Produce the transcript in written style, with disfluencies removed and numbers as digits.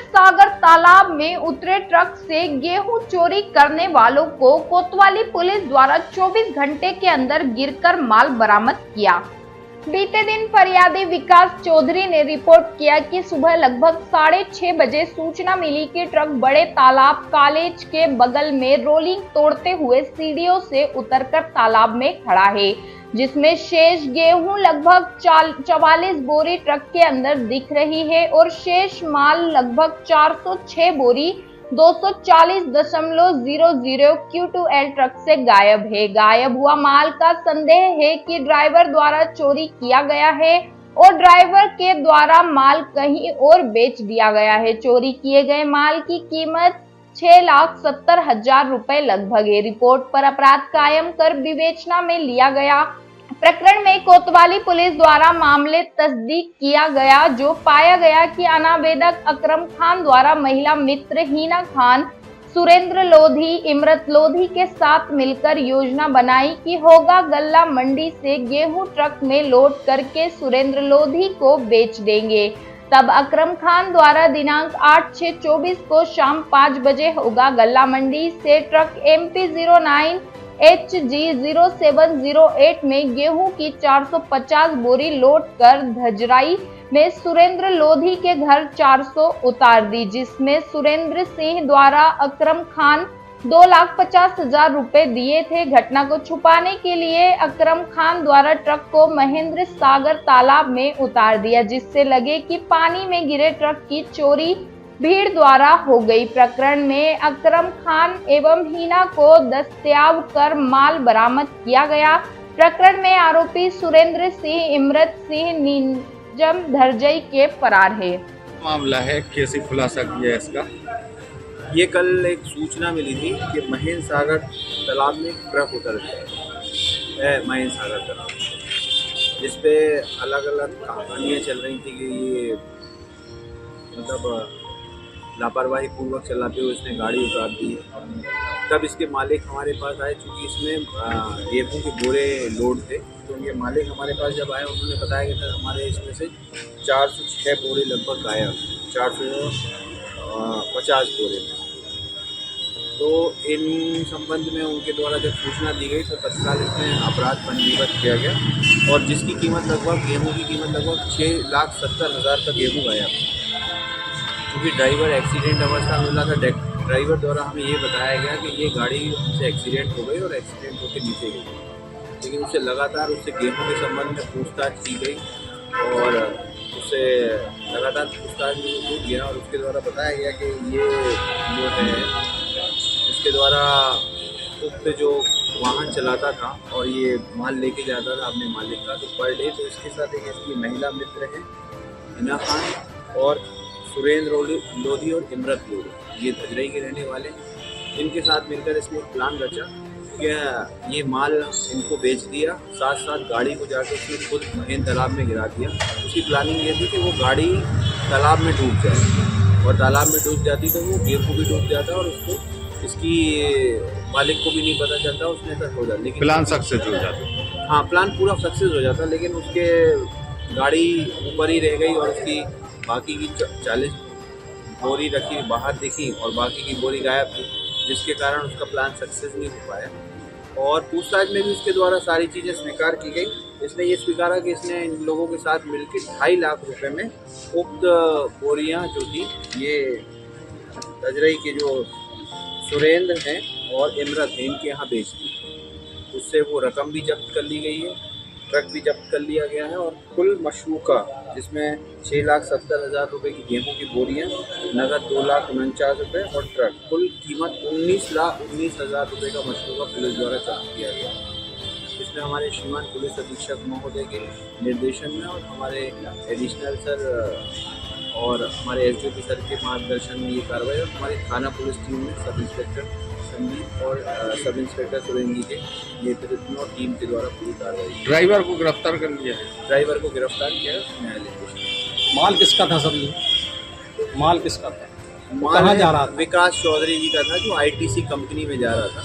सागर तालाब में उतरे ट्रक से गेहूं चोरी करने वालों को कोतवाली पुलिस द्वारा 24 घंटे के अंदर गिरकर माल बरामद किया। बीते दिन फरियादी विकास चौधरी ने रिपोर्ट किया कि सुबह लगभग 6:30 बजे सूचना मिली कि ट्रक बड़े तालाब कॉलेज के बगल में रोलिंग तोड़ते हुए सीढ़ियों से उतरकर तालाब में खड़ा है, जिसमें शेष गेहूं लगभग 44 बोरी ट्रक के अंदर दिख रही है और शेष माल लगभग 406 बोरी 240.00 Q2L ट्रक से गायब है। गायब हुआ माल का संदेह है कि ड्राइवर द्वारा चोरी किया गया है और ड्राइवर के द्वारा माल कहीं और बेच दिया गया है। चोरी किए गए माल की कीमत 6,70,000 रुपए लगभग है। रिपोर्ट पर अपराध कायम कर विवेचना में लिया गया। प्रकरण में कोतवाली पुलिस द्वारा मामले तस्दीक किया गया, जो पाया गया कि अनावेदक अकरम खान द्वारा महिला मित्र हिना खान, सुरेंद्र लोधी, इमरत लोधी के साथ मिलकर योजना बनाई कि होगा गल्ला मंडी से गेहूं ट्रक में लोड करके सुरेंद्र लोधी को बेच देंगे। तब अकरम खान द्वारा दिनांक 8/6/24 को शाम 5 बजे होगा गल्ला मंडी से ट्रक MP09 HG0708 में गेहूं की 450 बोरी लोड कर धजराई में सुरेंद्र लोधी के घर 400 उतार दी, जिसमें सुरेंद्र सिंह द्वारा अकरम खान 2,50,000 रुपए दिए थे। घटना को छुपाने के लिए अकरम खान द्वारा ट्रक को महेंद्र सागर तालाब में उतार दिया, जिससे लगे कि पानी में गिरे ट्रक की चोरी भीड़ द्वारा हो गई। प्रकरण में अकरम खान एवं हिना को दस्तयाब कर माल बरामद किया गया। प्रकरण में आरोपी सुरेंद्र सिंह, इमरत सिंह निजम धरजई के फरार है। मामला है, कैसे खुलासा किया इसका? ये कल एक सूचना मिली थी कि महेंद्र सागर तालाब में एक ट्रक उतर गया है, महेंद्र सागर तालाब, जिस पे अलग अलग कहानियाँ चल रही थी कि ये मतलब लापरवाही पूर्वक चलाते हुए इसने गाड़ी उतार दी। तब इसके मालिक हमारे पास आए, चूँकि इसमें गेहूँ के बोरे लोड थे, तो ये मालिक हमारे पास जब आए उन्होंने बताया कि सर हमारे इसमें से 406 बोरे लगभग गायब, 450 बोरे में। तो इन संबंध में उनके द्वारा जब सूचना दी गई तो तत्काल इसमें अपराध पंजीबद्ध किया गया और जिसकी कीमत लगभग गेहूँ की कीमत लगभग 6,70,000 का गेहूँ गायब। क्योंकि ड्राइवर एक्सीडेंट अवस्था में मिला था, ड्राइवर द्वारा हमें ये बताया गया कि ये गाड़ी से एक्सीडेंट हो गई और एक्सीडेंट होकर नीचे गई, लेकिन उससे लगातार उससे गेहूं के संबंध में पूछताछ की गई और उससे लगातार पूछताछ में टूट गया और उसके द्वारा बताया गया कि ये जो है इसके द्वारा उक्त जो वाहन चलाता था और ये माल लेके जाता था अपने मालिक का, तो पर डे तो इसके साथ एक इसकी महिला मित्र है हिना खान और सुरेंद्र लोधी और इमरत लोधी, ये धजराई के रहने वाले। इनके साथ मिलकर इसने एक प्लान रचा कि ये माल इनको बेच दिया, साथ साथ गाड़ी को जाकर उसने खुद महेंद्र तालाब में गिरा दिया। उसकी प्लानिंग ये थी कि वो गाड़ी तालाब में डूब जाए और तालाब में डूब जाती तो वो गेहूँ भी डूब जाता और उसको इसकी मालिक को भी नहीं पता चलता, उसने ऐसा हो जाता। लेकिन प्लान सक्सेस हो जाता। हाँ, प्लान पूरा सक्सेस हो जाता, लेकिन उसके गाड़ी ऊपर ही रह गई और उसकी बाकी की 40 बोरी रखी बाहर दिखी और बाकी की बोरी गायब थी, जिसके कारण उसका प्लान सक्सेस नहीं हो पाया। और पूछताछ में भी उसके द्वारा सारी चीज़ें स्वीकार की गई। इसने ये स्वीकारा कि इसने इन लोगों के साथ मिलकर 2.5 लाख रुपए में उक्त बोरियां जो थी ये धजराई के जो सुरेंद्र हैं और इमरत हैं इनके यहाँ बेच दी। उससे वो रकम भी जब्त कर ली गई है, ट्रक भी जब्त कर लिया गया है और कुल मशरूका जिसमें 6,70,000 रुपये की गेहूं की बोरियां, नगद 2,49,000 रुपये और ट्रक, कुल कीमत 19,19,000 रुपये का मशरूका पुलिस द्वारा जब्त किया गया। इसमें हमारे श्रीमान पुलिस अधीक्षक महोदय के निर्देशन में और हमारे एडिशनल सर और हमारे SDO सर के मार्गदर्शन में ये कार्रवाई और हमारी थाना पुलिस टीम में सब इंस्पेक्टर संदीप और सब इंस्पेक्टर सुरेंद्र जी के नेतृत्व में और टीम के द्वारा पूरी कार्रवाई। ड्राइवर को गिरफ्तार कर लिया है। ड्राइवर को गिरफ्तार किया न्यायालय। माल किसका था सर? माल किसका था? माल कहाँ जा रहा था? विकास चौधरी जी का था, जो ITC कंपनी में जा रहा था।